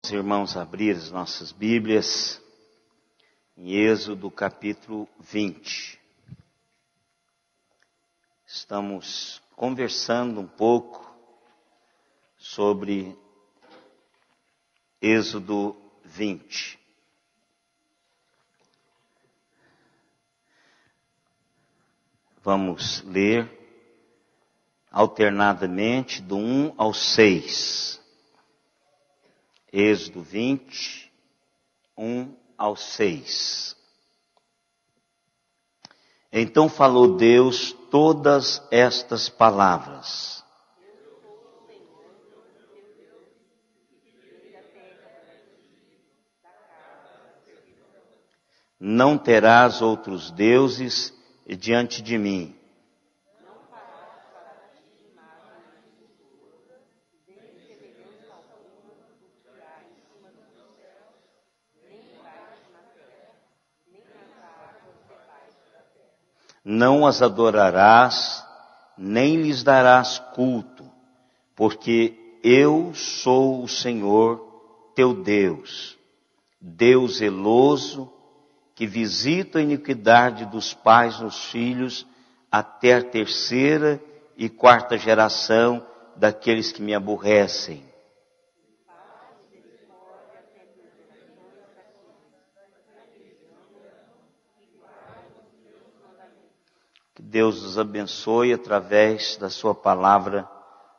os irmãos abrir as nossas Bíblias em Êxodo capítulo 20. Estamos conversando um pouco sobre Êxodo 20. Vamos ler alternadamente do 1 ao 6. Êxodo 20, 1 ao 6. Então falou Deus todas estas palavras. Não terás outros deuses diante de mim. Não as adorarás, nem lhes darás culto, porque eu sou o Senhor teu Deus, Deus zeloso, que visita a iniquidade dos pais nos filhos, até a terceira e quarta geração daqueles que me aborrecem. Que Deus os abençoe através da sua palavra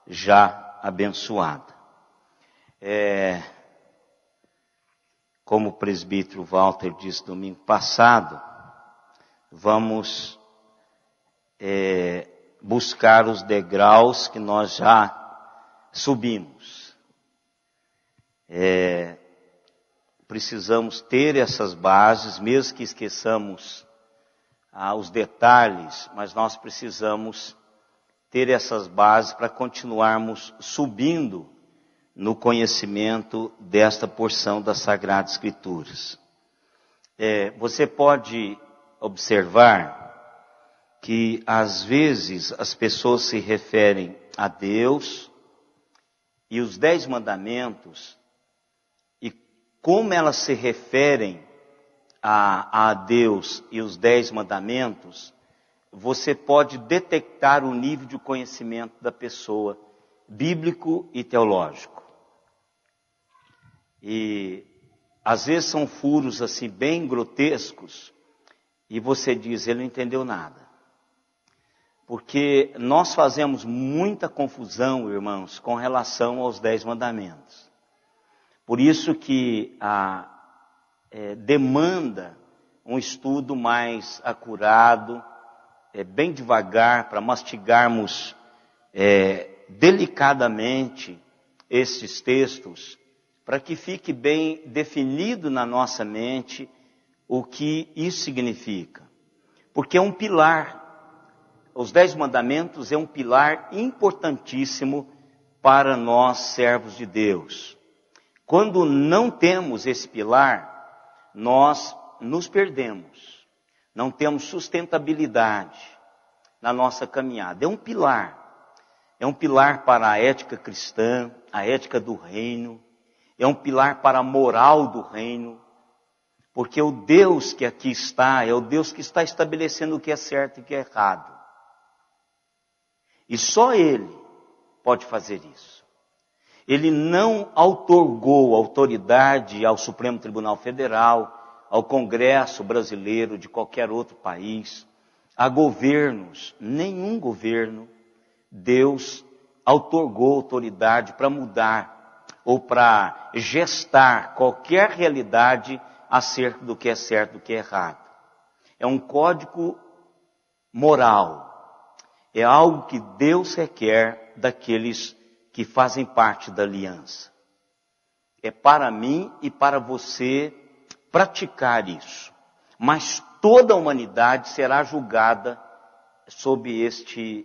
já abençoada. Como o presbítero Walter disse domingo passado, vamos buscar os degraus que nós já subimos. Precisamos ter essas bases, mesmo que esqueçamos os detalhes, mas nós precisamos ter essas bases para continuarmos subindo no conhecimento desta porção das Sagradas Escrituras. Você pode observar que às vezes as pessoas se referem a Deus e os 10 mandamentos, e como elas se referem a Deus e os 10 mandamentos, você pode detectar o nível de conhecimento da pessoa, bíblico e teológico. E às vezes são furos assim bem grotescos, e você diz, ele não entendeu nada. Porque nós fazemos muita confusão, irmãos, com relação aos 10 mandamentos. Por isso que demanda um estudo mais acurado, bem devagar, para mastigarmos delicadamente esses textos, para que fique bem definido na nossa mente o que isso significa. Porque é um pilar, os 10 mandamentos é um pilar importantíssimo para nós servos de Deus. Quando não temos esse pilar, nós nos perdemos, não temos sustentabilidade na nossa caminhada. É um pilar para a ética cristã, a ética do reino, é um pilar para a moral do reino, porque o Deus que aqui está, é o Deus que está estabelecendo o que é certo e o que é errado. E só Ele pode fazer isso. Ele não outorgou autoridade ao Supremo Tribunal Federal, ao Congresso brasileiro, de qualquer outro país, a governos, nenhum governo, Deus outorgou autoridade para mudar ou para gestar qualquer realidade acerca do que é certo e do que é errado. É um código moral, é algo que Deus requer daqueles que fazem parte da aliança. É para mim e para você praticar isso. Mas toda a humanidade será julgada sob este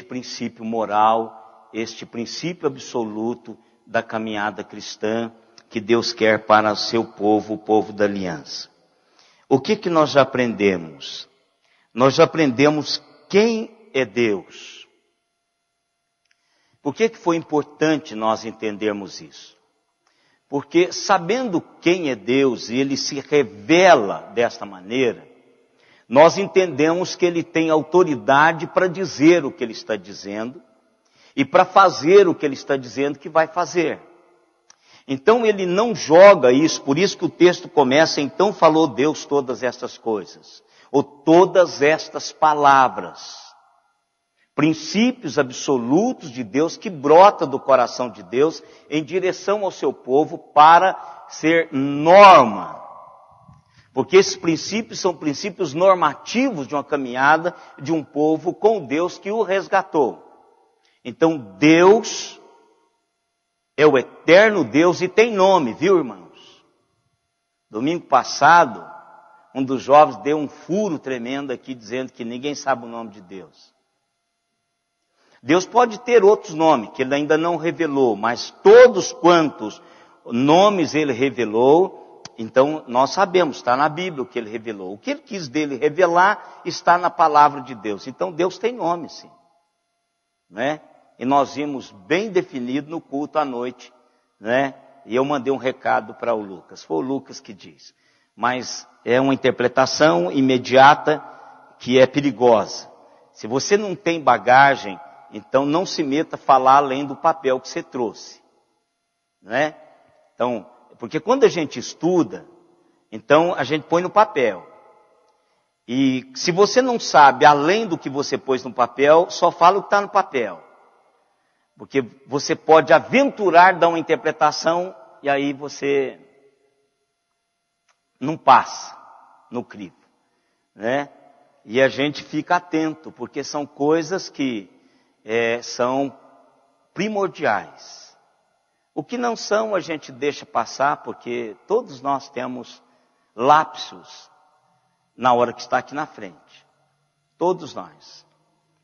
princípio moral, este princípio absoluto da caminhada cristã que Deus quer para o seu povo, o povo da aliança. O que nós já aprendemos? Nós já aprendemos quem é Deus. Por que foi importante nós entendermos isso? Porque sabendo quem é Deus e Ele se revela desta maneira, nós entendemos que Ele tem autoridade para dizer o que Ele está dizendo e para fazer o que Ele está dizendo que vai fazer. Então Ele não joga isso, por isso que o texto começa, então falou Deus todas estas coisas, ou todas estas palavras. Princípios absolutos de Deus que brota do coração de Deus em direção ao seu povo para ser norma. Porque esses princípios são princípios normativos de uma caminhada de um povo com Deus que o resgatou. Então Deus é o eterno Deus e tem nome, viu, irmãos? Domingo passado, um dos jovens deu um furo tremendo aqui dizendo que ninguém sabe o nome de Deus. Deus pode ter outros nomes que Ele ainda não revelou, mas todos quantos nomes Ele revelou, então nós sabemos, está na Bíblia o que Ele revelou. O que Ele quis dele revelar está na palavra de Deus. Então Deus tem nome, sim. Né? E nós vimos bem definido no culto à noite, né? E eu mandei um recado para o Lucas. Foi o Lucas que diz. Mas é uma interpretação imediata que é perigosa. Se você não tem bagagem, então não se meta a falar além do papel que você trouxe. Né? Então, porque quando a gente estuda, então a gente põe no papel. E se você não sabe além do que você pôs no papel, só fala o que está no papel. Porque você pode aventurar dar uma interpretação e aí você não passa no crivo, né? E a gente fica atento, porque são coisas que são primordiais. O que não são a gente deixa passar, porque todos nós temos lapsos na hora que está aqui na frente. Todos nós.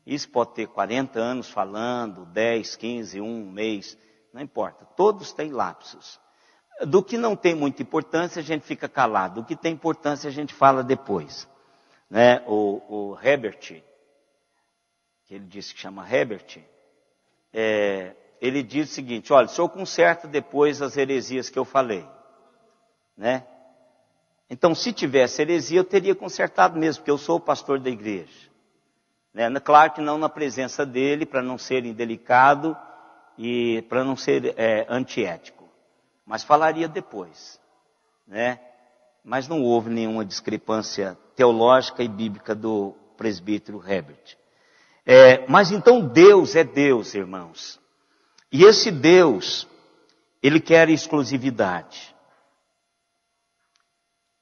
Isso pode ter 40 anos falando, 10, 15, um mês, não importa. Todos têm lapsos. Do que não tem muita importância, a gente fica calado. Do que tem importância, a gente fala depois. Né? O Herbert, que ele disse que chama Herbert, ele diz o seguinte, olha, o senhor conserta depois as heresias que eu falei. Né? Então, se tivesse heresia, eu teria consertado mesmo, porque eu sou o pastor da igreja. Né? Claro que não na presença dele, para não ser indelicado e para não ser antiético. Mas falaria depois. Né? Mas não houve nenhuma discrepância teológica e bíblica do presbítero Herbert. Mas então Deus é Deus, irmãos. E esse Deus, Ele quer exclusividade.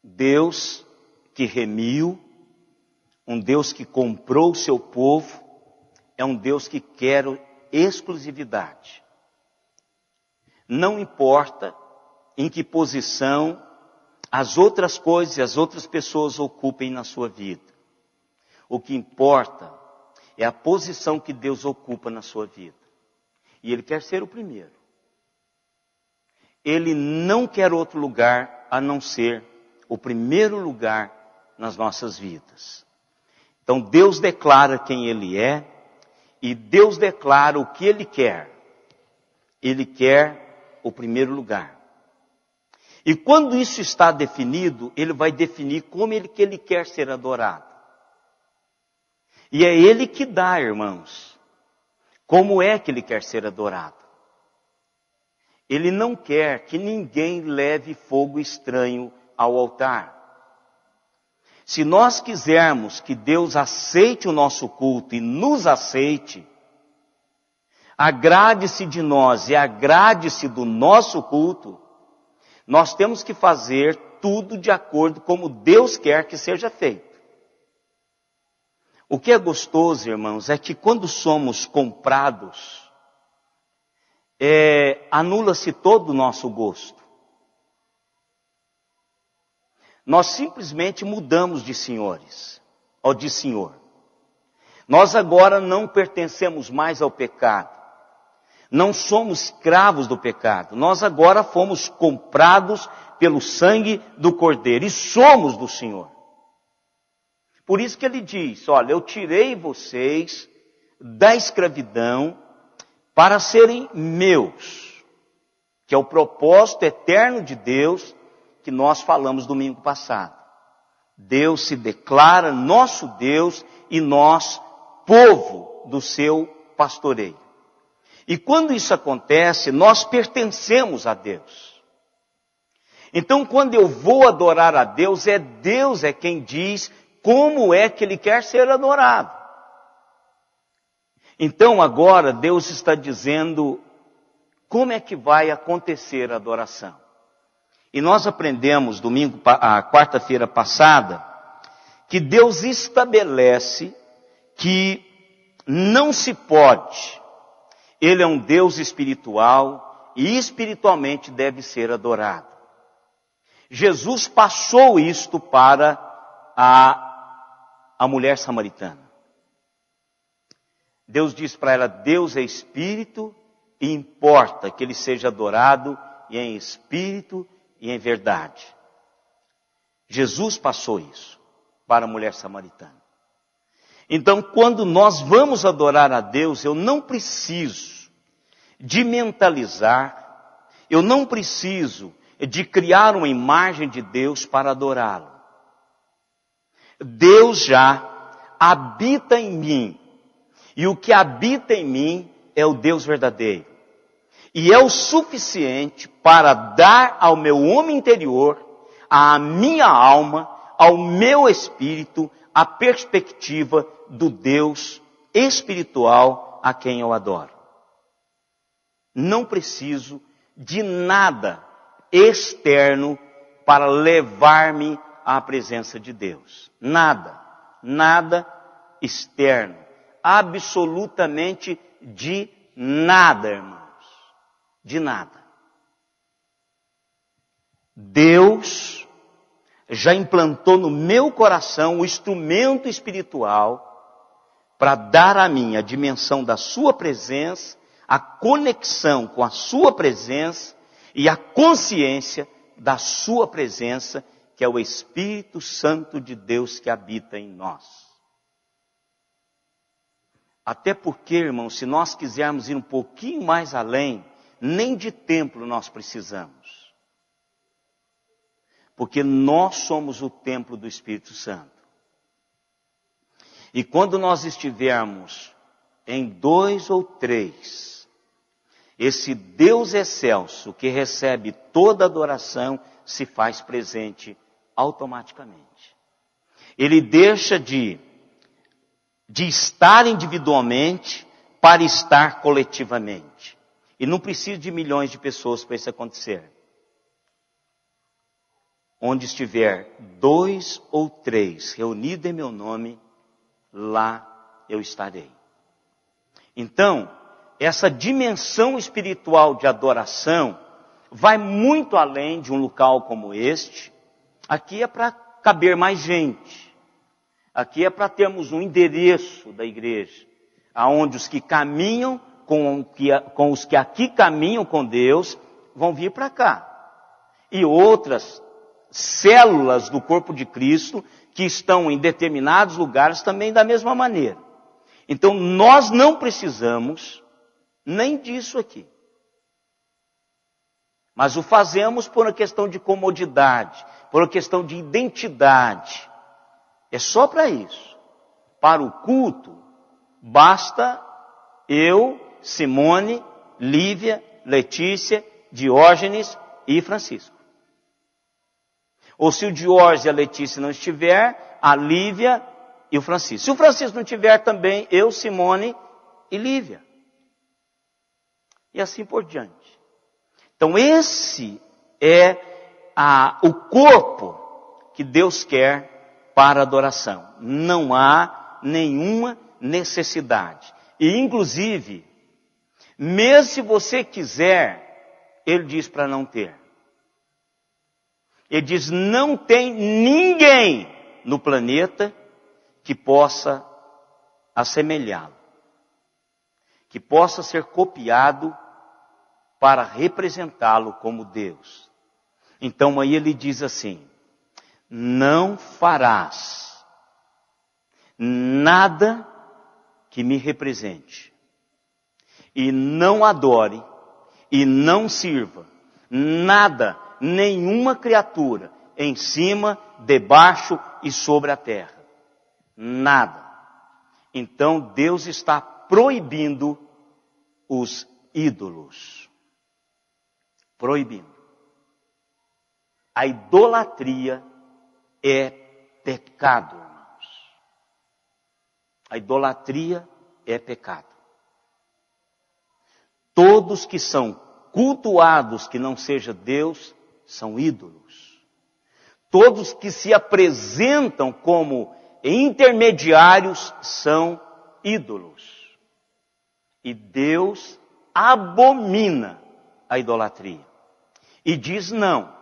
Deus que remiu, um Deus que comprou o seu povo, é um Deus que quer exclusividade. Não importa em que posição as outras coisas e as outras pessoas ocupem na sua vida. O que importa é a posição que Deus ocupa na sua vida. E Ele quer ser o primeiro. Ele não quer outro lugar a não ser o primeiro lugar nas nossas vidas. Então Deus declara quem Ele é e Deus declara o que Ele quer. Ele quer o primeiro lugar. E quando isso está definido, Ele vai definir como que Ele quer ser adorado. E é Ele que dá, irmãos, como é que Ele quer ser adorado. Ele não quer que ninguém leve fogo estranho ao altar. Se nós quisermos que Deus aceite o nosso culto e nos aceite, agrade-se de nós e agrade-se do nosso culto, nós temos que fazer tudo de acordo como Deus quer que seja feito. O que é gostoso, irmãos, é que quando somos comprados, anula-se todo o nosso gosto. Nós simplesmente mudamos de senhores, ou de senhor. Nós agora não pertencemos mais ao pecado. Não somos escravos do pecado. Nós agora fomos comprados pelo sangue do Cordeiro e somos do Senhor. Por isso que Ele diz, olha, eu tirei vocês da escravidão para serem meus. que é o propósito eterno de Deus que nós falamos domingo passado. Deus se declara nosso Deus e nós, povo do seu pastoreio. E quando isso acontece, nós pertencemos a Deus. Então, quando eu vou adorar a Deus, Deus é quem diz como é que Ele quer ser adorado. Então, agora, Deus está dizendo como é que vai acontecer a adoração. E nós aprendemos quarta-feira passada, que Deus estabelece que não se pode. Ele é um Deus espiritual e espiritualmente deve ser adorado. Jesus passou isto para a mulher samaritana. Deus diz para ela, Deus é espírito e importa que Ele seja adorado e em espírito e em verdade. Jesus passou isso para a mulher samaritana. Então, quando nós vamos adorar a Deus, eu não preciso de mentalizar, eu não preciso de criar uma imagem de Deus para adorá-lo. Deus já habita em mim, e o que habita em mim é o Deus verdadeiro. E é o suficiente para dar ao meu homem interior, à minha alma, ao meu espírito, a perspectiva do Deus espiritual a quem eu adoro. Não preciso de nada externo para levar-me à presença de Deus. Nada externo. Absolutamente de nada, irmãos. De nada. Deus já implantou no meu coração o instrumento espiritual para dar a mim a dimensão da sua presença, a conexão com a sua presença e a consciência da sua presença, que é o Espírito Santo de Deus que habita em nós. Até porque, irmãos, se nós quisermos ir um pouquinho mais além, nem de templo nós precisamos. Porque nós somos o templo do Espírito Santo. E quando nós estivermos em 2 ou 3, esse Deus excelso que recebe toda adoração se faz presente automaticamente. Ele deixa de estar individualmente para estar coletivamente. E não precisa de milhões de pessoas para isso acontecer. Onde estiver 2 ou 3 reunidos em meu nome, lá eu estarei. Então, essa dimensão espiritual de adoração vai muito além de um local como este. Aqui é para caber mais gente. Aqui é para termos um endereço da igreja, aonde os que caminham com os que aqui caminham com Deus vão vir para cá. E outras células do corpo de Cristo que estão em determinados lugares também da mesma maneira. Então nós não precisamos nem disso aqui. Mas o fazemos por uma questão de comodidade, por uma questão de identidade. É só para isso. Para o culto, basta eu, Simone, Lívia, Letícia, Diógenes e Francisco. Ou se o Diógenes e a Letícia não estiver, a Lívia e o Francisco. Se o Francisco não estiver também, eu, Simone e Lívia. E assim por diante. Então esse é o corpo que Deus quer para a adoração. Não há nenhuma necessidade. E inclusive, mesmo se você quiser, ele diz para não ter. Ele diz, não tem ninguém no planeta que possa assemelhá-lo. Que possa ser copiado para representá-lo como Deus. Então aí ele diz assim, não farás nada que me represente, e não adore, e não sirva Nada, nenhuma criatura em cima, debaixo e sobre a terra. Nada. Então Deus está proibindo os ídolos. Proibindo. A idolatria é pecado, irmãos. A idolatria é pecado. Todos que são cultuados que não seja Deus, são ídolos. Todos que se apresentam como intermediários são ídolos. E Deus abomina a idolatria. E diz não,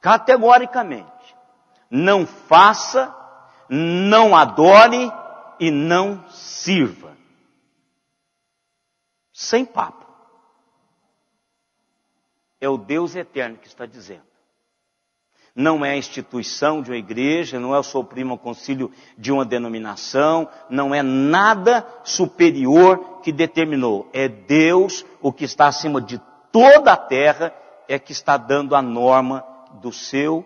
categoricamente. Não faça, não adore e não sirva. Sem papo. É o Deus eterno que está dizendo. Não é a instituição de uma igreja, não é o supremo concílio de uma denominação, não é nada superior que determinou. É Deus, o que está acima de toda a terra, é que está dando a norma do seu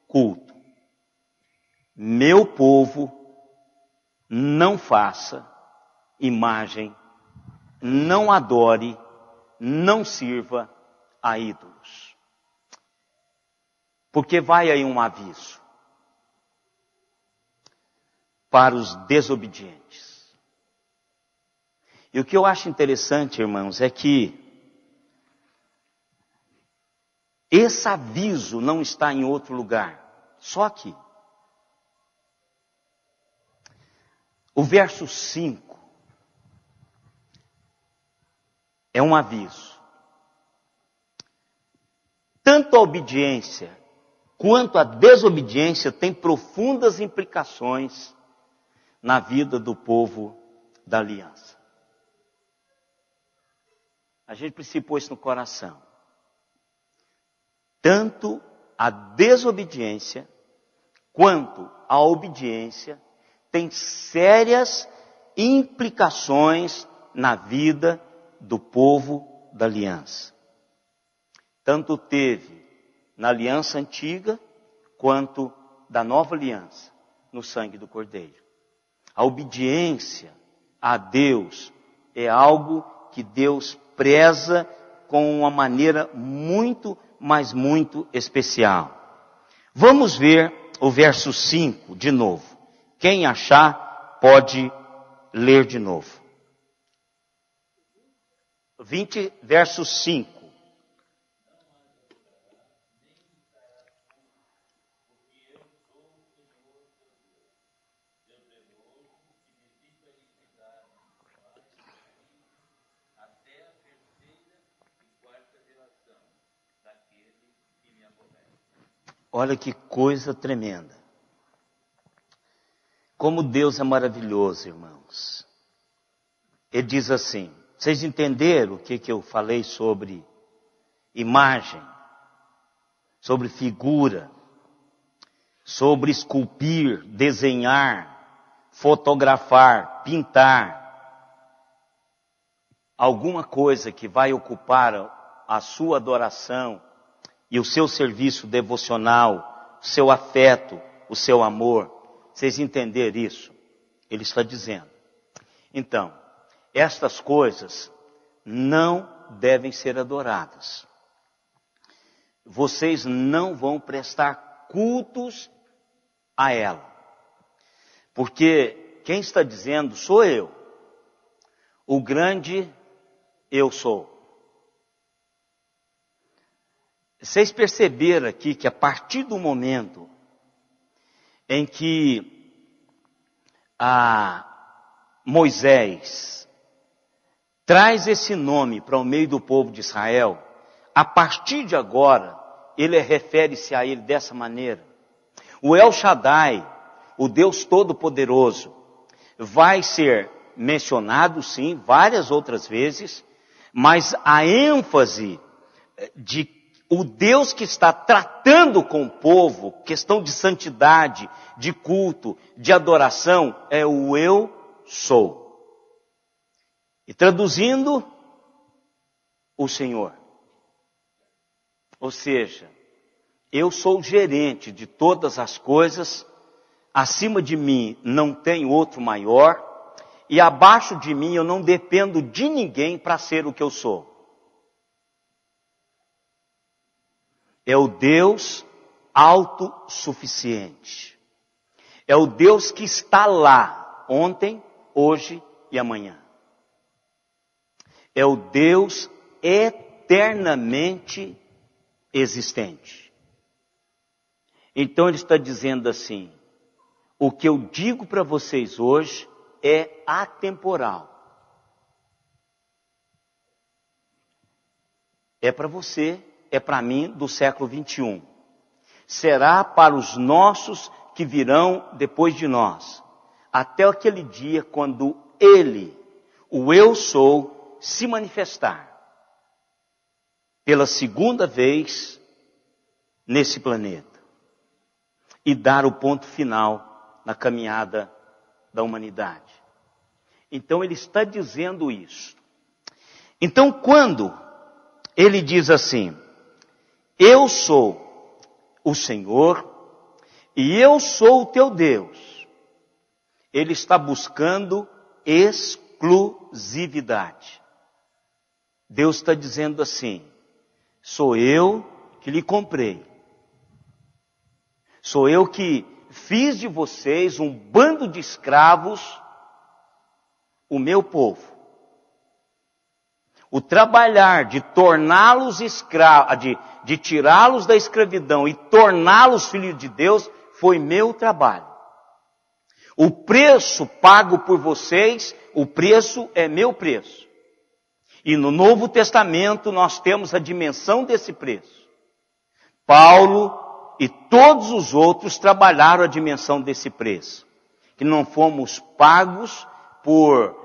culto. Meu povo, não faça imagem, não adore, não sirva a ídolos. Porque vai aí um aviso para os desobedientes. E o que eu acho interessante, irmãos, é que esse aviso não está em outro lugar, só aqui. O verso 5 é um aviso. Tanto a obediência quanto a desobediência tem profundas implicações na vida do povo da aliança. A gente precisa pôr isso no coração. Tanto a desobediência quanto a obediência tem sérias implicações na vida do povo da aliança. Tanto teve na aliança antiga, quanto da nova aliança, no sangue do Cordeiro. A obediência a Deus é algo que Deus preza com uma maneira muito, mas muito especial. Vamos ver o verso 5 de novo. Quem achar, pode ler de novo. Verso 5. Olha que coisa tremenda. Como Deus é maravilhoso, irmãos. Ele diz assim, vocês entenderam o que eu falei sobre imagem, sobre figura, sobre esculpir, desenhar, fotografar, pintar. Alguma coisa que vai ocupar a sua adoração e o seu serviço devocional, o seu afeto, o seu amor. Vocês entenderam isso? Ele está dizendo. Então, estas coisas não devem ser adoradas. Vocês não vão prestar cultos a ela. Porque quem está dizendo sou eu. O grande eu sou. Vocês perceberam aqui que a partir do momento em que Moisés traz esse nome para o meio do povo de Israel, a partir de agora, ele refere-se a ele dessa maneira. O El Shaddai, o Deus Todo-Poderoso, vai ser mencionado, sim, várias outras vezes, mas a ênfase de o Deus que está tratando com o povo, questão de santidade, de culto, de adoração, é o eu sou. E traduzindo, o Senhor. Ou seja, eu sou o gerente de todas as coisas, acima de mim não tem outro maior, e abaixo de mim eu não dependo de ninguém para ser o que eu sou. É o Deus autossuficiente. É o Deus que está lá, ontem, hoje e amanhã. É o Deus eternamente existente. Então ele está dizendo assim, o que eu digo para vocês hoje é atemporal. É para você, é para mim do século 21. Será para os nossos que virão depois de nós. Até aquele dia quando Ele, o Eu Sou, se manifestar. Pela segunda vez nesse planeta. E dar o ponto final na caminhada da humanidade. Então ele está dizendo isso. Então quando ele diz assim, eu sou o Senhor e eu sou o teu Deus, ele está buscando exclusividade. Deus está dizendo assim, sou eu que lhe comprei. Sou eu que fiz de vocês um bando de escravos, o meu povo. O trabalhar de torná-los escravos, de tirá-los da escravidão e torná-los filhos de Deus, foi meu trabalho. O preço pago por vocês, o preço é meu preço. E no Novo Testamento nós temos a dimensão desse preço. Paulo e todos os outros trabalharam a dimensão desse preço. Que não fomos pagos por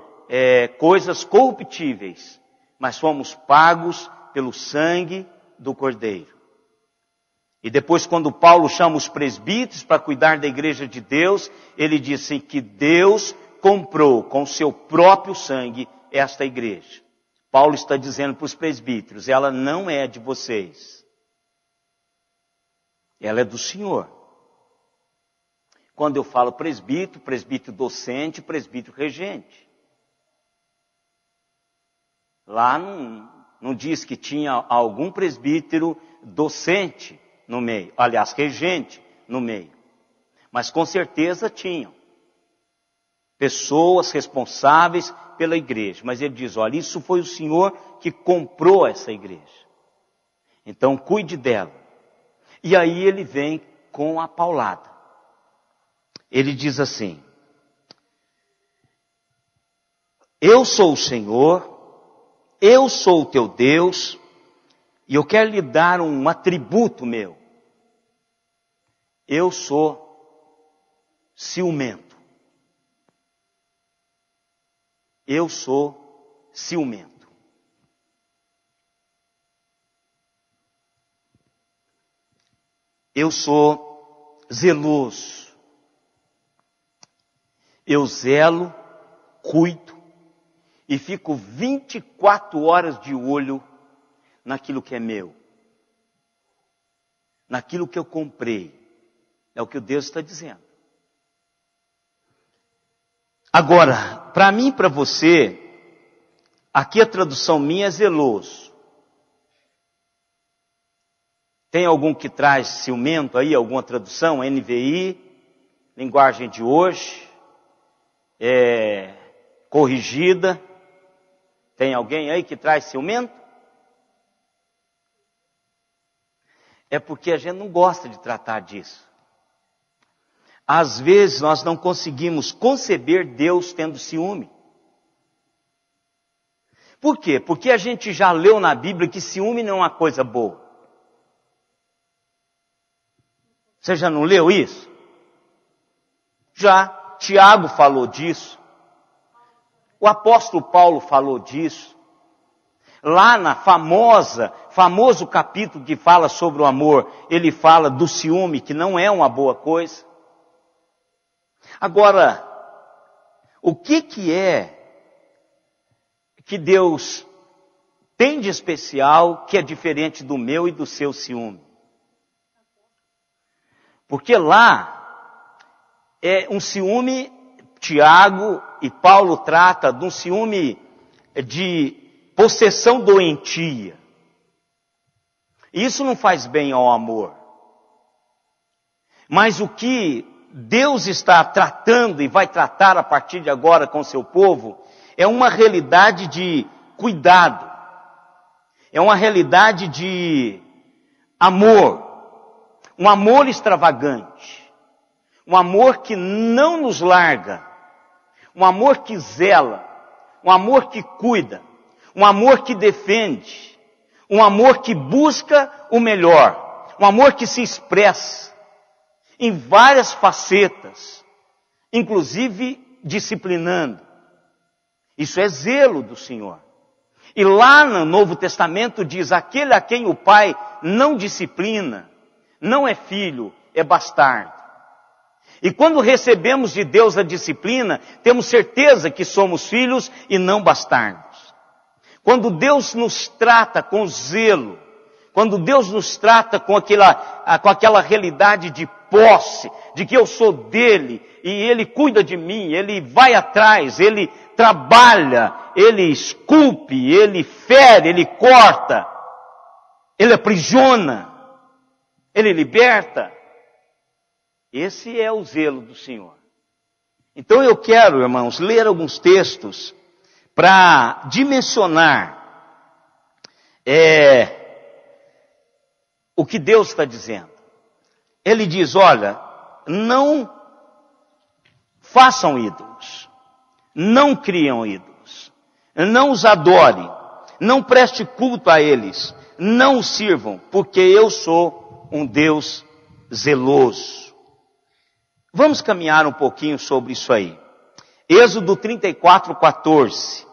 coisas corruptíveis, mas fomos pagos pelo sangue do Cordeiro. E depois quando Paulo chama os presbíteros para cuidar da igreja de Deus, ele diz assim, que Deus comprou com o seu próprio sangue esta igreja. Paulo está dizendo para os presbíteros, ela não é de vocês. Ela é do Senhor. Quando eu falo presbítero, presbítero docente, presbítero regente. Lá não diz que tinha algum presbítero docente no meio, aliás, regente no meio. Mas com certeza tinham pessoas responsáveis pela igreja. Mas ele diz, olha, isso foi o Senhor que comprou essa igreja. Então cuide dela. E aí ele vem com a paulada. Ele diz assim, eu sou o Senhor, eu sou o teu Deus, e eu quero lhe dar um atributo meu. Eu sou ciumento. Eu sou ciumento. Eu sou zeloso. Eu zelo, cuido e fico 24 horas de olho naquilo que é meu. Naquilo que eu comprei. É o que Deus está dizendo. Agora, para mim e para você, aqui a tradução minha é zeloso. Tem algum que traz ciumento aí, alguma tradução? NVI, linguagem de hoje, corrigida. Tem alguém aí que traz ciumento? É porque a gente não gosta de tratar disso. Às vezes nós não conseguimos conceber Deus tendo ciúme. Por quê? Porque a gente já leu na Bíblia que ciúme não é uma coisa boa. Você já não leu isso? Já. Tiago falou disso. O apóstolo Paulo falou disso. Lá na famoso capítulo que fala sobre o amor, ele fala do ciúme, que não é uma boa coisa. Agora, o que é que Deus tem de especial que é diferente do meu e do seu ciúme? Porque lá é um ciúme, Tiago e Paulo trata de um ciúme de possessão doentia. E isso não faz bem ao amor. Mas o que Deus está tratando e vai tratar a partir de agora com o seu povo é uma realidade de cuidado. É uma realidade de amor. Um amor extravagante. Um amor que não nos larga. Um amor que zela. Um amor que cuida. Um amor que defende. Um amor que busca o melhor. Um amor que se expressa em várias facetas, inclusive disciplinando. Isso é zelo do Senhor. E lá no Novo Testamento diz, aquele a quem o pai não disciplina, não é filho, é bastardo. E quando recebemos de Deus a disciplina, temos certeza que somos filhos e não bastardos. Quando Deus nos trata com zelo, quando Deus nos trata com aquela realidade de posse, de que eu sou dele, e ele cuida de mim, ele vai atrás, ele trabalha, ele esculpe, ele fere, ele corta, ele aprisiona, ele liberta. Esse é o zelo do Senhor. Então eu quero, irmãos, ler alguns textos para dimensionar o que Deus está dizendo. Ele diz, olha, não façam ídolos, não criam ídolos, não os adore, não preste culto a eles, não os sirvam, porque eu sou um Deus zeloso. Vamos caminhar um pouquinho sobre isso aí. Êxodo 34, 14.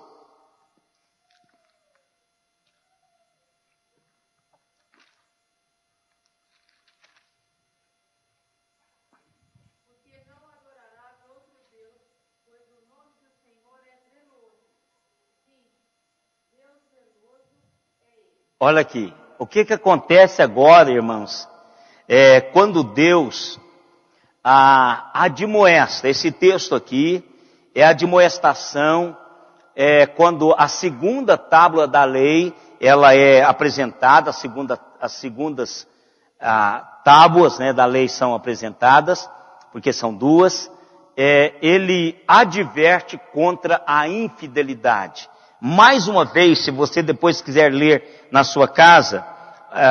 Olha aqui, o que acontece agora, irmãos, quando Deus admoesta, esse texto aqui é a admoestação, quando a segunda tábua da lei, ela é apresentada, as segundas tábuas, né, da lei são apresentadas, porque são duas, ele adverte contra a infidelidade. Mais uma vez, se você depois quiser ler na sua casa,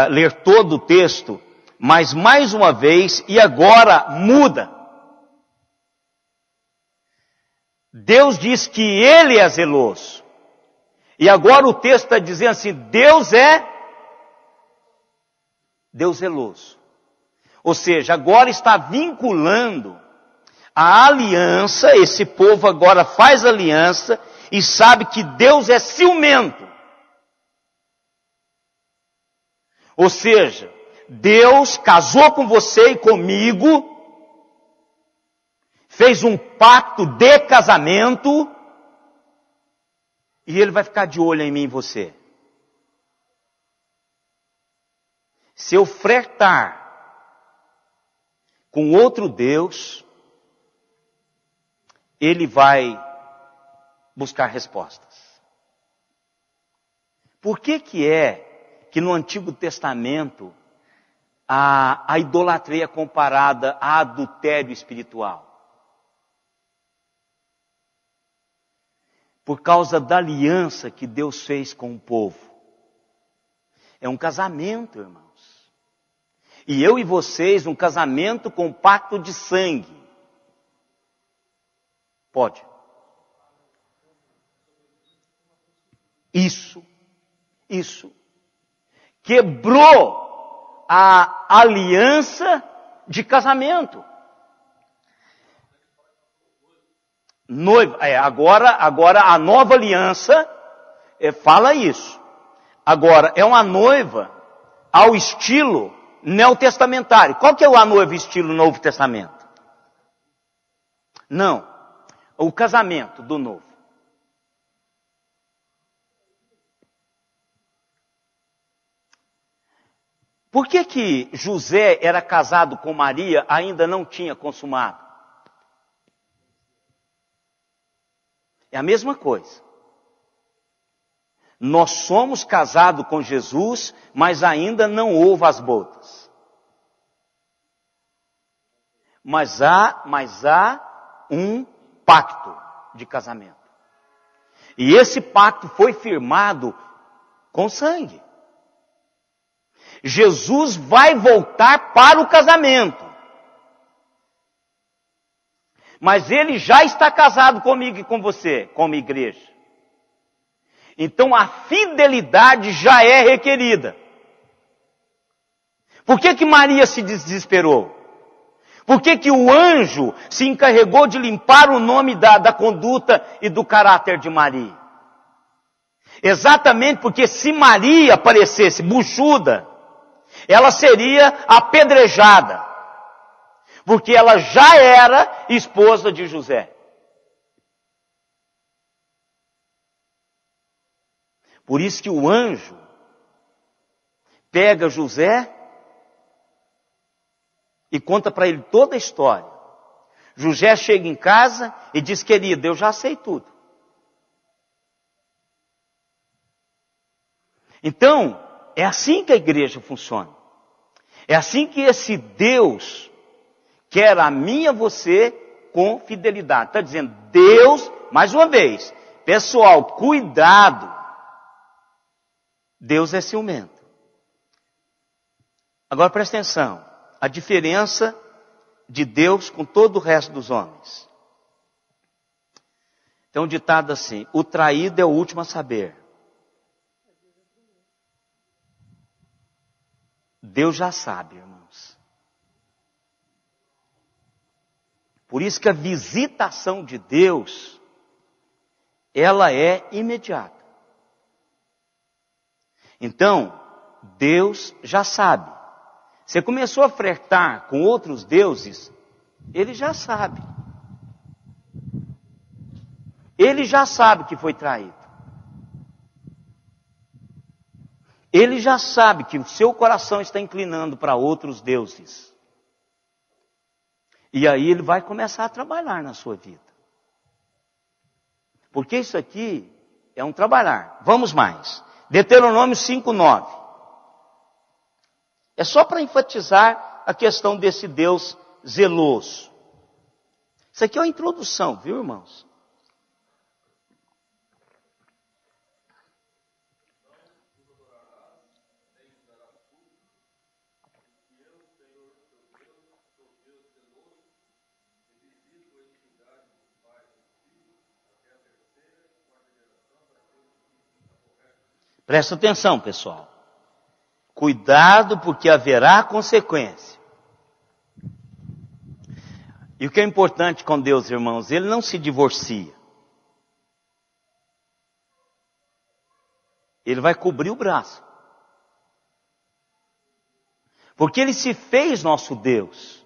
ler todo o texto, mas mais uma vez, e agora muda. Deus diz que Ele é zeloso. E agora o texto está dizendo assim, Deus é zeloso. Ou seja, agora está vinculando a aliança, esse povo agora faz aliança, e sabe que Deus é ciumento. Ou seja, Deus casou com você e comigo, fez um pacto de casamento, e Ele vai ficar de olho em mim e você. Se eu flertar com outro Deus, Ele vai buscar respostas. Por que que no Antigo Testamento a idolatria é comparada a adultério espiritual? Por causa da aliança que Deus fez com o povo. É um casamento, irmãos. E eu e vocês, um casamento com pacto de sangue. Pode. Isso. Quebrou a aliança de casamento. Noiva, agora a nova aliança fala isso. Agora, é uma noiva ao estilo neotestamentário. Qual que é a noiva estilo Novo Testamento? Não, o casamento do novo. Por que que José era casado com Maria, ainda não tinha consumado? É a mesma coisa. Nós somos casados com Jesus, mas ainda não houve as bodas. Mas há um pacto de casamento. E esse pacto foi firmado com sangue. Jesus vai voltar para o casamento. Mas ele já está casado comigo e com você, como igreja. Então a fidelidade já é requerida. Por que que Maria se desesperou? Por que que o anjo se encarregou de limpar o nome da conduta e do caráter de Maria? Exatamente porque se Maria aparecesse buchuda, ela seria apedrejada. Porque ela já era esposa de José. Por isso que o anjo pega José e conta para ele toda a história. José chega em casa e diz: querido, eu já sei tudo. Então, é assim que a igreja funciona. É assim que esse Deus quer a mim e a você com fidelidade. Está dizendo, Deus, mais uma vez, pessoal, cuidado. Deus é ciumento. Agora presta atenção. A diferença de Deus com todo o resto dos homens. Tem um ditado assim: o traído é o último a saber. Deus já sabe, irmãos. Por isso que a visitação de Deus, ela é imediata. Então, Deus já sabe. Você começou a flertar com outros deuses, Ele já sabe. Ele já sabe que foi traído. Ele já sabe que o seu coração está inclinando para outros deuses. E aí Ele vai começar a trabalhar na sua vida. Porque isso aqui é um trabalhar. Vamos mais. Deuteronômio 5:9. É só para enfatizar a questão desse Deus zeloso. Isso aqui é uma introdução, viu, irmãos? Presta atenção, pessoal. Cuidado, porque haverá consequência. E o que é importante com Deus, irmãos, Ele não se divorcia. Ele vai cobrir o braço. Porque Ele se fez nosso Deus.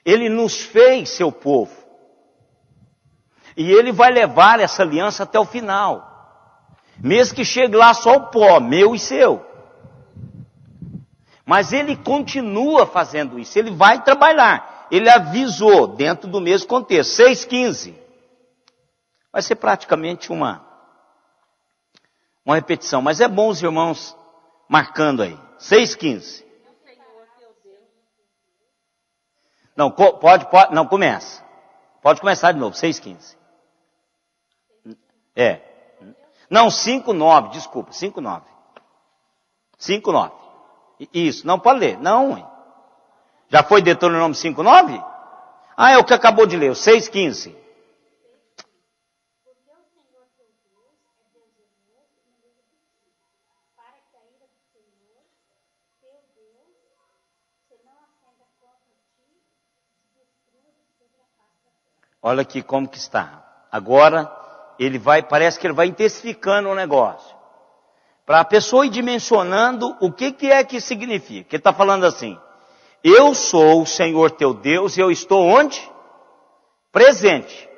Ele nos fez seu povo. E Ele vai levar essa aliança até o final. Mesmo que chegue lá só o pó, meu e seu. Mas Ele continua fazendo isso. Ele vai trabalhar. Ele avisou dentro do mesmo contexto. 6:15. Vai ser praticamente uma repetição. Mas é bom os irmãos marcando aí. 6:15. Não, pode, não, começa. Pode começar de novo. 6:15. É. Não, 5:9, desculpa, 5:9. 5:9. Isso, não pode ler. Não. Já foi Deuteronômio 5:9? Ah, é o que acabou de ler, o 6:15. Olha aqui como que está. Agora, parece que ele vai intensificando o negócio. Para a pessoa ir dimensionando o que é que significa. Ele está falando assim: eu sou o Senhor teu Deus e eu estou onde? Presente.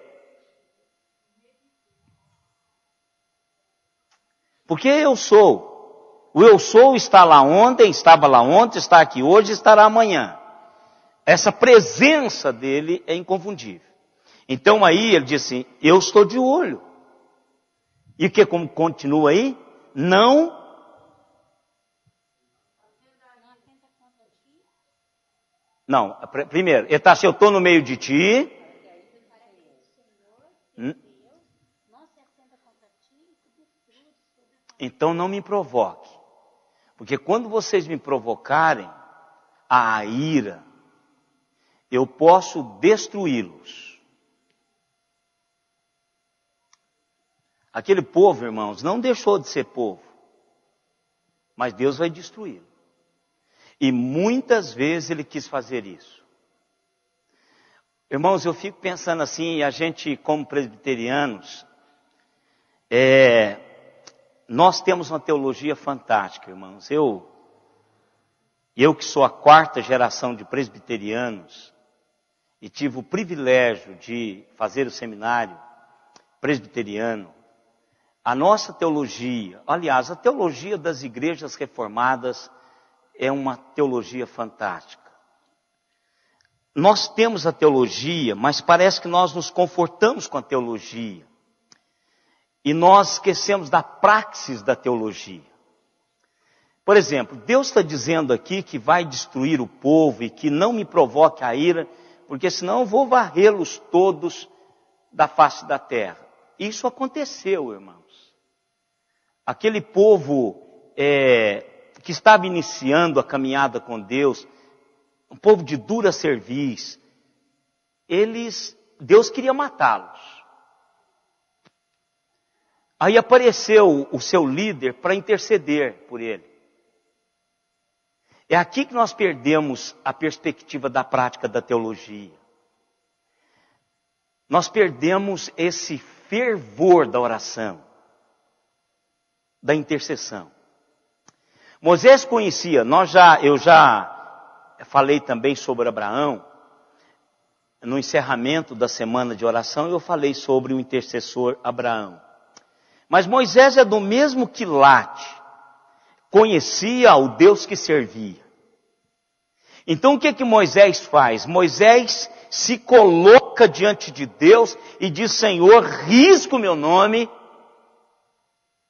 Porque eu sou. O eu sou está lá ontem, estava lá ontem, está aqui hoje, estará amanhã. Essa presença dele é inconfundível. Então aí ele diz assim, eu estou de olho. E o que como continua aí? Não, primeiro, ele está assim, eu estou no meio de ti. Então não me provoque. Porque quando vocês me provocarem a ira, eu posso destruí-los. Aquele povo, irmãos, não deixou de ser povo. Mas Deus vai destruí-lo. E muitas vezes ele quis fazer isso. Irmãos, eu fico pensando assim, a gente como presbiterianos, nós temos uma teologia fantástica, irmãos. Eu que sou a 4ª geração de presbiterianos, e tive o privilégio de fazer o seminário presbiteriano, a nossa teologia, aliás, a teologia das igrejas reformadas é uma teologia fantástica. Nós temos a teologia, mas parece que nós nos confortamos com a teologia. E nós esquecemos da praxis da teologia. Por exemplo, Deus está dizendo aqui que vai destruir o povo e que não me provoque a ira, porque senão eu vou varrê-los todos da face da terra. Isso aconteceu, irmãos. Aquele povo que estava iniciando a caminhada com Deus, um povo de dura cerviz, Deus queria matá-los. Aí apareceu o seu líder para interceder por ele. É aqui que nós perdemos a perspectiva da prática da teologia. Nós perdemos esse fervor da oração, da intercessão. Moisés conhecia, eu já falei também sobre Abraão, no encerramento da semana de oração eu falei sobre o intercessor Abraão. Mas Moisés é do mesmo quilate, conhecia o Deus que servia. Então o que Moisés faz? Moisés se coloca diante de Deus e diz, Senhor, risca o meu nome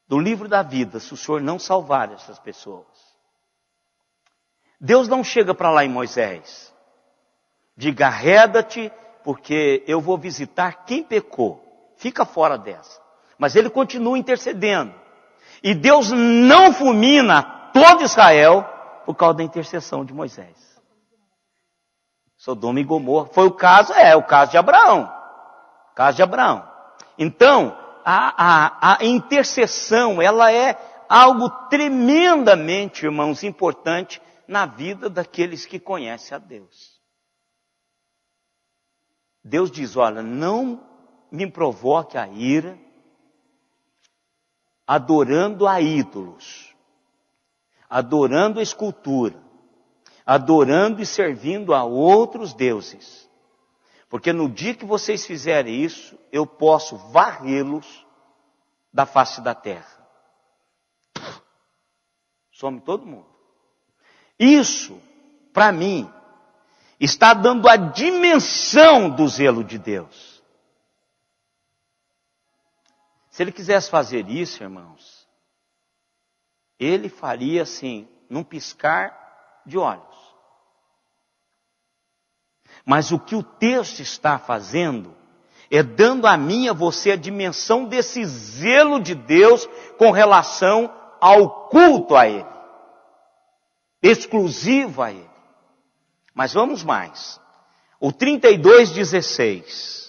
do livro da vida, se o Senhor não salvar essas pessoas. Deus não chega para lá em Moisés. Diga, arreda-te, porque eu vou visitar quem pecou. Fica fora dessa. Mas ele continua intercedendo. E Deus não fulmina todo Israel por causa da intercessão de Moisés. Sodoma e Gomorra. Foi o caso de Abraão. O caso de Abraão. Então, a intercessão, ela é algo tremendamente, irmãos, importante na vida daqueles que conhecem a Deus. Deus diz, olha, não me provoque a ira, adorando a ídolos, adorando a escultura, adorando e servindo a outros deuses. Porque no dia que vocês fizerem isso, eu posso varrê-los da face da terra. Some todo mundo. Isso, para mim, está dando a dimensão do zelo de Deus. Se ele quisesse fazer isso, irmãos, ele faria assim, num piscar de olhos. Mas o que o texto está fazendo é dando a mim e a você a dimensão desse zelo de Deus com relação ao culto a Ele. Exclusivo a Ele. Mas vamos mais. O 32:16.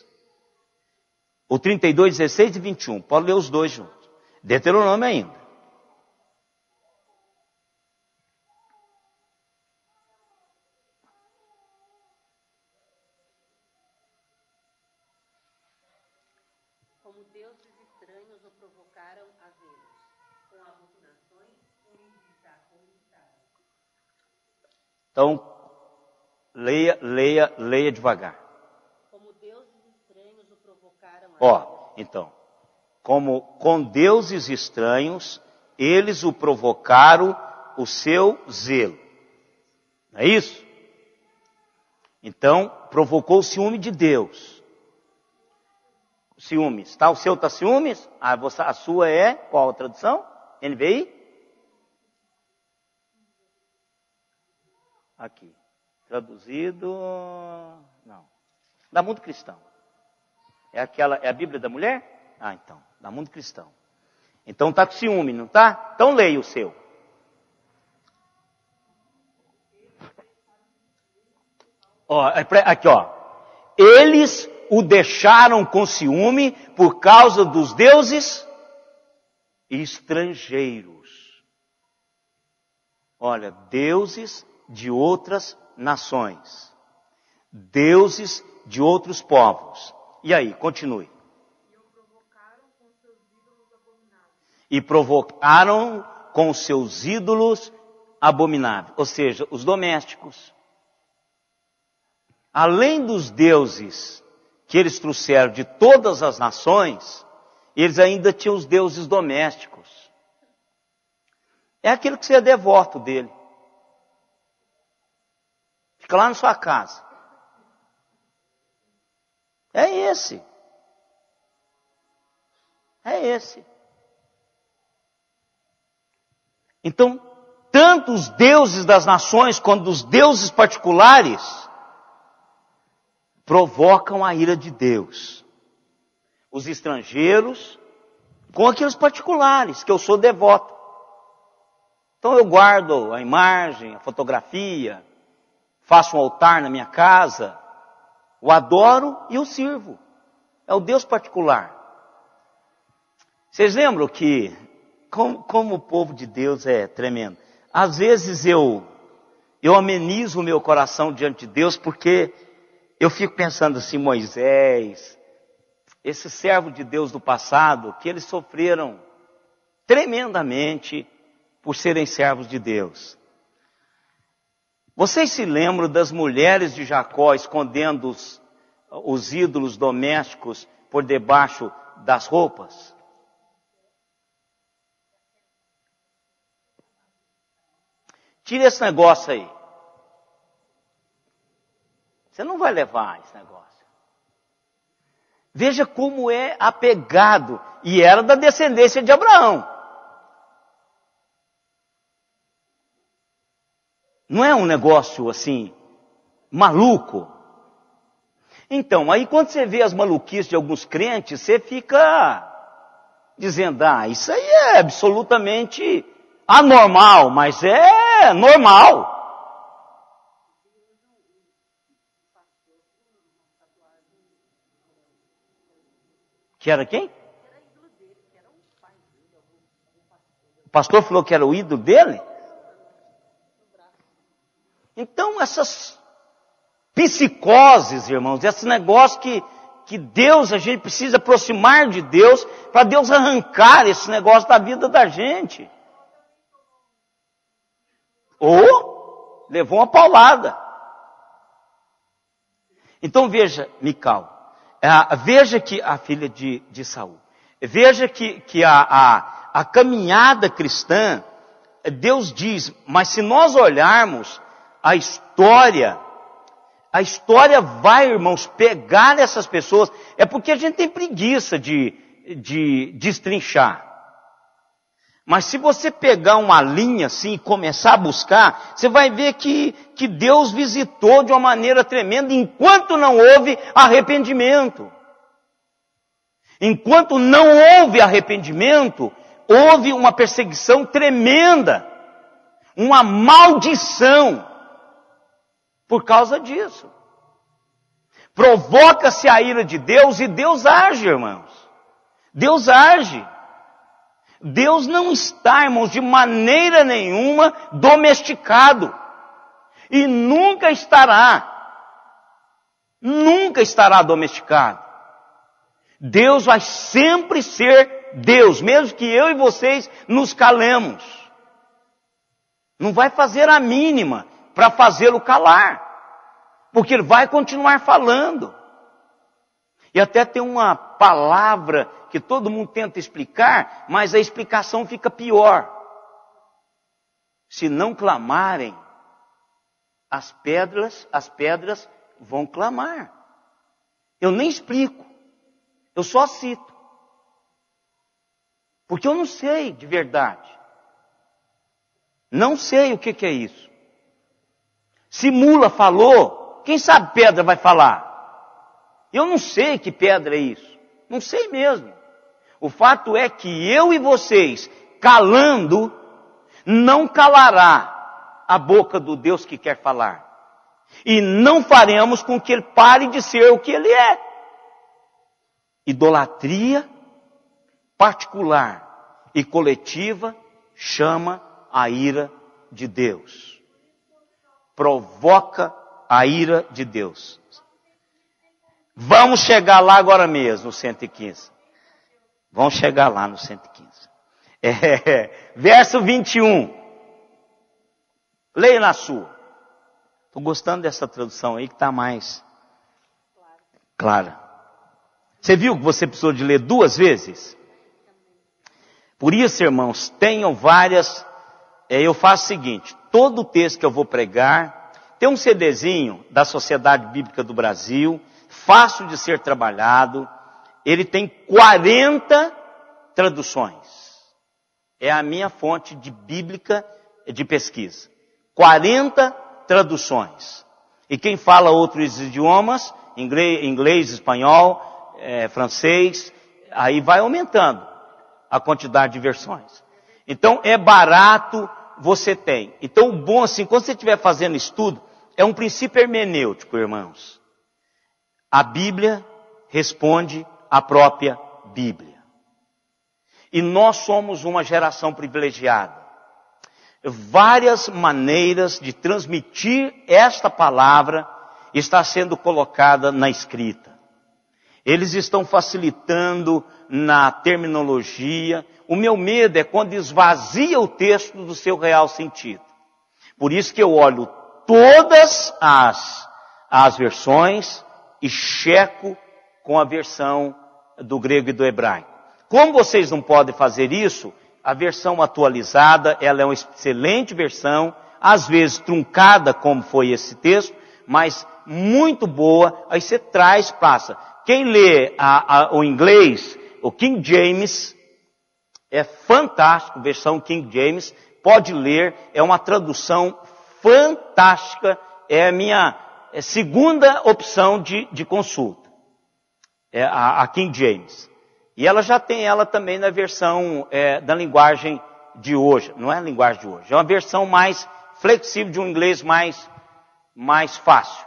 O 32:16 e 21. Pode ler os dois juntos. Deuteronômio ainda. Como deuses estranhos o provocaram a vê-los, com abominações o visitaram. Então, leia devagar. Como deuses estranhos o provocaram a vê-los. Então, como com deuses estranhos Eles o provocaram o seu zelo. Não é isso? Então, provocou o ciúme de Deus. Ciúmes. Tá? O seu está ciúmes? A sua é, qual a tradução? NVI? Aqui. Traduzido... Não. Da Mundo Cristão. É a Bíblia da mulher? Então. Da Mundo Cristão. Então está com ciúme, não está? Então leia o seu. Aqui, ó. Eles o deixaram com ciúme por causa dos deuses estrangeiros. Olha, deuses de outras nações. Deuses de outros povos. E aí, continue. E provocaram com seus ídolos abomináveis. Ou seja, os domésticos. Além dos deuses que eles trouxeram de todas as nações, eles ainda tinham os deuses domésticos. É aquilo que você é devoto dele. Fica lá na sua casa. É esse. É esse. Então, tanto os deuses das nações quanto os deuses particulares provocam a ira de Deus. Os estrangeiros com aqueles particulares, que eu sou devoto. Então eu guardo a imagem, a fotografia, faço um altar na minha casa, o adoro e o sirvo. É o Deus particular. Vocês lembram que, como o povo de Deus é tremendo. Às vezes eu amenizo o meu coração diante de Deus, porque eu fico pensando assim, Moisés, esse servo de Deus do passado, que eles sofreram tremendamente por serem servos de Deus. Vocês se lembram das mulheres de Jacó escondendo os ídolos domésticos por debaixo das roupas? Tira esse negócio aí. Você não vai levar esse negócio. Veja como é apegado. E era da descendência de Abraão. Não é um negócio assim, maluco. Então, aí quando você vê as maluquices de alguns crentes, você fica dizendo, isso aí é absolutamente anormal, mas é normal. Que era quem? O pastor falou que era o ídolo dele? Então essas psicoses, irmãos, esse negócio que Deus, a gente precisa aproximar de Deus, para Deus arrancar esse negócio da vida da gente. Ou levou uma paulada. Então veja, Mical, veja que a filha de Saul, veja que a caminhada cristã, Deus diz, mas se nós olharmos a história vai, irmãos, pegar essas pessoas, é porque a gente tem preguiça de destrinchar. Mas se você pegar uma linha assim e começar a buscar, você vai ver que Deus visitou de uma maneira tremenda enquanto não houve arrependimento. Enquanto não houve arrependimento, houve uma perseguição tremenda, uma maldição por causa disso. Provoca-se a ira de Deus e Deus age, irmãos. Deus age. Deus não está, irmãos, de maneira nenhuma domesticado. E nunca estará. Nunca estará domesticado. Deus vai sempre ser Deus, mesmo que eu e vocês nos calemos. Não vai fazer a mínima para fazê-lo calar. Porque ele vai continuar falando. E até tem uma palavra que todo mundo tenta explicar, mas a explicação fica pior. Se não clamarem, as pedras vão clamar. Eu nem explico, eu só cito. Porque eu não sei de verdade. Não sei o que é isso. Se mula falou, quem sabe pedra vai falar? Eu não sei que pedra é isso. Não sei mesmo. O fato é que eu e vocês, calando, não calará a boca do Deus que quer falar. E não faremos com que ele pare de ser o que ele é. Idolatria particular e coletiva chama a ira de Deus. Provoca a ira de Deus. Vamos chegar lá agora mesmo, no 115. Vamos chegar lá no 115. Verso 21. Leia na sua. Estou gostando dessa tradução aí que está mais clara. Você viu que você precisou de ler 2 vezes? Por isso, irmãos, tenham várias... eu faço o seguinte, todo o texto que eu vou pregar, tem um CDzinho da Sociedade Bíblica do Brasil, fácil de ser trabalhado, ele tem 40 traduções. É a minha fonte de bíblica de pesquisa. 40 traduções. E quem fala outros idiomas, inglês, espanhol, francês, aí vai aumentando a quantidade de versões. Então é barato, você tem. Então o bom assim, quando você estiver fazendo estudo, é um princípio hermenêutico, irmãos. A Bíblia responde à própria Bíblia. E nós somos uma geração privilegiada. Várias maneiras de transmitir esta palavra está sendo colocada na escrita. Eles estão facilitando na terminologia. O meu medo é quando esvazia o texto do seu real sentido. Por isso que eu olho todas as versões e checo com a versão do grego e do hebraico. Como vocês não podem fazer isso, a versão atualizada, ela é uma excelente versão, às vezes truncada como foi esse texto, mas muito boa, aí você traz, passa. Quem lê o inglês, o King James, é fantástico, versão King James, pode ler, é uma tradução fantástica, é a minha segunda opção de consulta, é a King James. E ela já tem ela também na versão da linguagem de hoje. Não é a linguagem de hoje. É uma versão mais flexível, de um inglês mais fácil.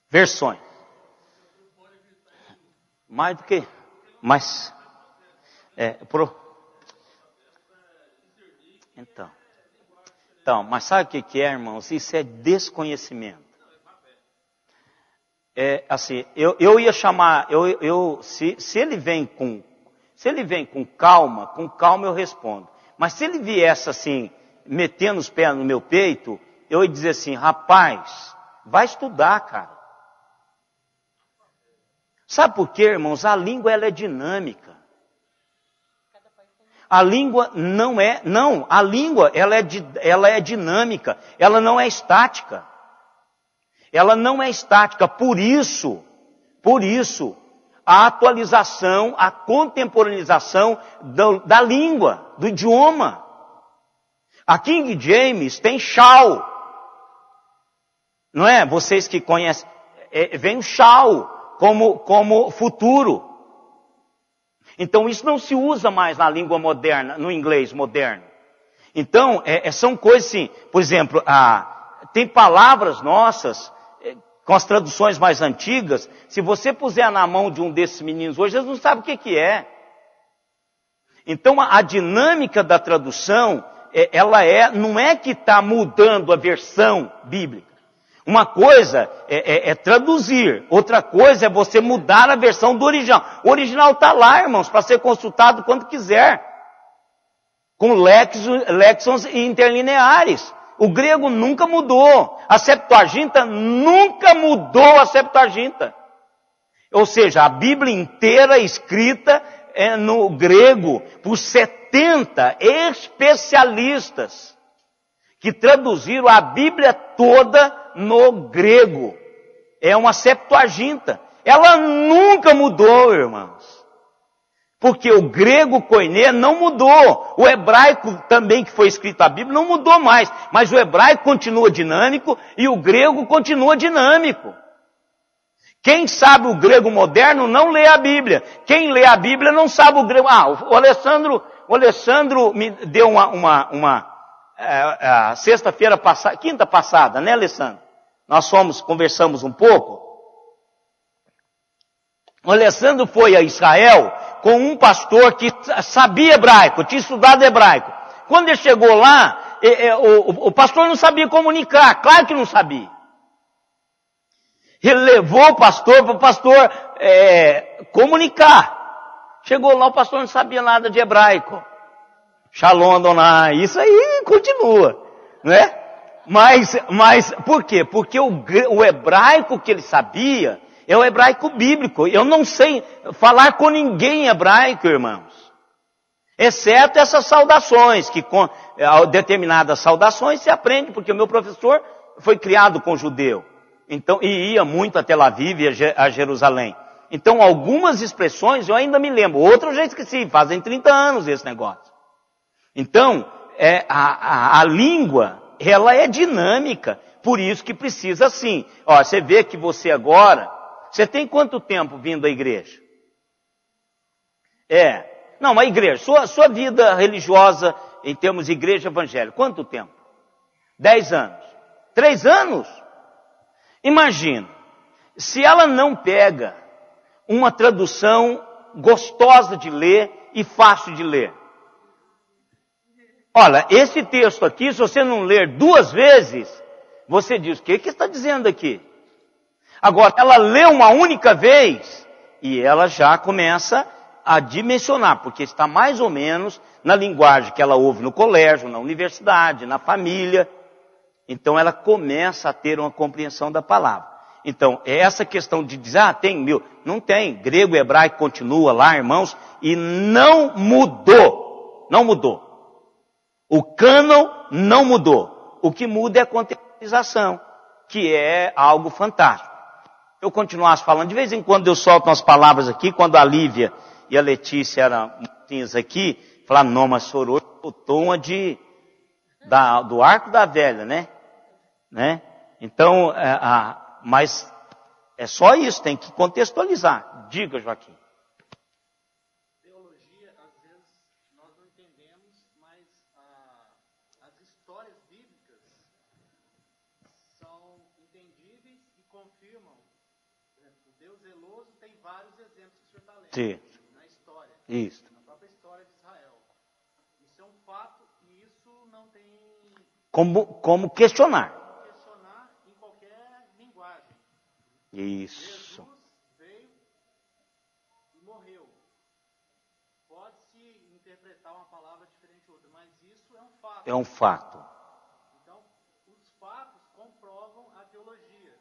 Versões. Mais do que? Mais. Então, mas sabe o que é, irmãos? Isso é desconhecimento. Assim, eu ia chamar, se ele vem com calma eu respondo. Mas se ele viesse assim, metendo os pés no meu peito, eu ia dizer assim, rapaz, vai estudar, cara. Sabe por quê, irmãos? A língua, ela é dinâmica. A língua a língua ela é dinâmica, ela não é estática. Ela não é estática, por isso, a atualização, a contemporaneização da língua, do idioma. A King James tem shall, não é? Vocês que conhecem, vem o shall como futuro. Então isso não se usa mais na língua moderna, no inglês moderno. Então, são coisas assim, por exemplo, tem palavras nossas, com as traduções mais antigas, se você puser na mão de um desses meninos hoje, eles não sabem o que é. Então a dinâmica da tradução, não é que está mudando a versão bíblica. Uma coisa é traduzir, outra coisa é você mudar a versão do original. O original está lá, irmãos, para ser consultado quando quiser. com léxons interlineares. O grego nunca mudou. A Septuaginta nunca mudou a Septuaginta. Ou seja, a Bíblia inteira escrita no grego por 70 especialistas que traduziram a Bíblia toda no grego. É uma Septuaginta. Ela nunca mudou, irmãos. Porque o grego koiné não mudou. O hebraico também, que foi escrito a Bíblia, não mudou mais. Mas o hebraico continua dinâmico e o grego continua dinâmico. Quem sabe o grego moderno não lê a Bíblia. Quem lê a Bíblia não sabe o grego. O Alessandro me deu sexta-feira passada, quinta passada, né, Alessandro? Nós conversamos um pouco. O Alessandro foi a Israel com um pastor que sabia hebraico, tinha estudado hebraico. Quando ele chegou lá, o pastor não sabia comunicar, claro que não sabia. Ele levou o pastor para o pastor comunicar. Chegou lá, o pastor não sabia nada de hebraico. Shalom Adonai, isso aí continua, né? Mas por quê? Porque o hebraico que ele sabia é o hebraico bíblico. Eu não sei falar com ninguém em hebraico, irmãos. Exceto essas saudações, que com determinadas saudações se aprende, porque o meu professor foi criado com judeu. Então, e ia muito a Tel Aviv e a Jerusalém. Então, algumas expressões eu ainda me lembro. Outras eu já esqueci, fazem 30 anos esse negócio. Então, a língua, ela é dinâmica. Por isso que precisa assim. Ó, você vê que você agora, você tem quanto tempo vindo à igreja? Não, a igreja, sua vida religiosa, em termos de igreja evangélica, quanto tempo? 10 anos. 3 anos? Imagina, se ela não pega uma tradução gostosa de ler e fácil de ler. Olha, esse texto aqui, se você não ler 2 vezes, você diz, o que está dizendo aqui? Agora, ela lê uma única vez e ela já começa a dimensionar, porque está mais ou menos na linguagem que ela ouve no colégio, na universidade, na família. Então ela começa a ter uma compreensão da palavra. Então, essa questão de dizer, não tem. Grego e hebraico continua lá, irmãos, e não mudou. Não mudou. O cânon não mudou. O que muda é a contextualização, que é algo fantástico. Eu continuasse falando, de vez em quando eu solto umas palavras aqui, quando a Lívia e a Letícia eram mocinhas aqui, falaram, não, mas sorou o tom do arco da velha, né? Então, mas é só isso, tem que contextualizar. Diga, Joaquim. Teologia, às vezes, nós não entendemos, mas as histórias bíblicas são entendíveis e confirmam. Por exemplo, o Deus zeloso tem vários exemplos que o senhor está lendo. Sim. Na história. Isso. Na própria história de Israel. Isso é um fato e isso não tem... Como questionar. Questionar em qualquer linguagem. Isso. Jesus veio e morreu. Pode-se interpretar uma palavra diferente de outra, mas isso é um fato. É um fato. Então, os fatos comprovam a teologia.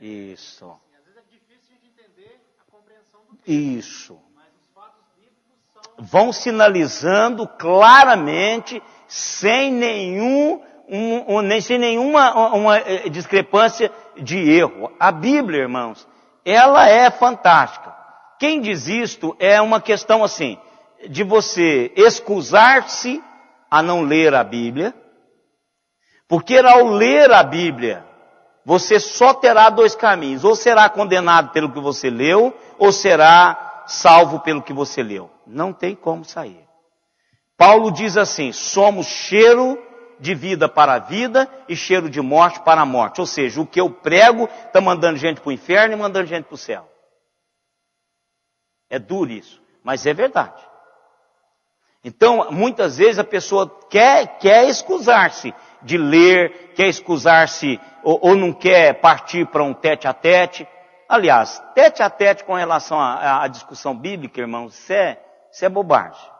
Isso. Assim, às vezes é difícil de entender a compreensão do texto. Isso. Mas os fatos bíblicos são... Vão sinalizando claramente, sem nenhuma uma discrepância de erro. A Bíblia, irmãos, ela é fantástica. Quem diz isto é uma questão assim, de você excusar-se a não ler a Bíblia, porque ao ler a Bíblia, você só terá 2 caminhos, ou será condenado pelo que você leu, ou será salvo pelo que você leu. Não tem como sair. Paulo diz assim, somos cheiro de vida para a vida e cheiro de morte para a morte. Ou seja, o que eu prego está mandando gente para o inferno e mandando gente para o céu. É duro isso, mas é verdade. Então, muitas vezes a pessoa quer excusar-se de ler, quer excusar-se ou não quer partir para um tete-a-tete. Aliás, tete-a-tete com relação à discussão bíblica, irmãos, isso é bobagem.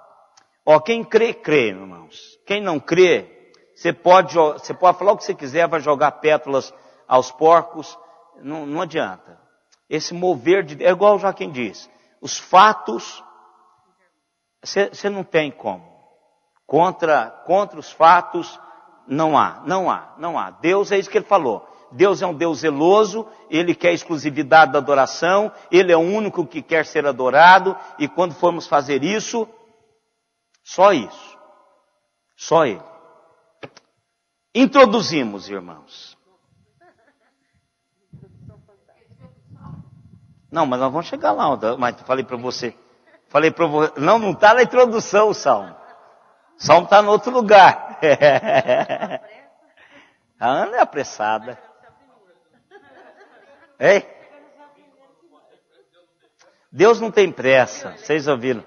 Ó, quem crê, crê, irmãos. Quem não crê, você pode falar o que você quiser, vai jogar pétalas aos porcos, não adianta. Esse mover de Deus, é igual o Joaquim diz, os fatos, você não tem como. Contra os fatos, não há. Deus, é isso que ele falou. Deus é um Deus zeloso, Ele quer exclusividade da adoração, Ele é o único que quer ser adorado, e quando formos fazer isso, só isso. Só Ele. Introduzimos, irmãos. Não, mas nós vamos chegar lá, mas falei para você. Não está na introdução o Salmo. O Salmo está em outro lugar. A Ana é apressada. Ei? Deus não tem pressa, vocês ouviram?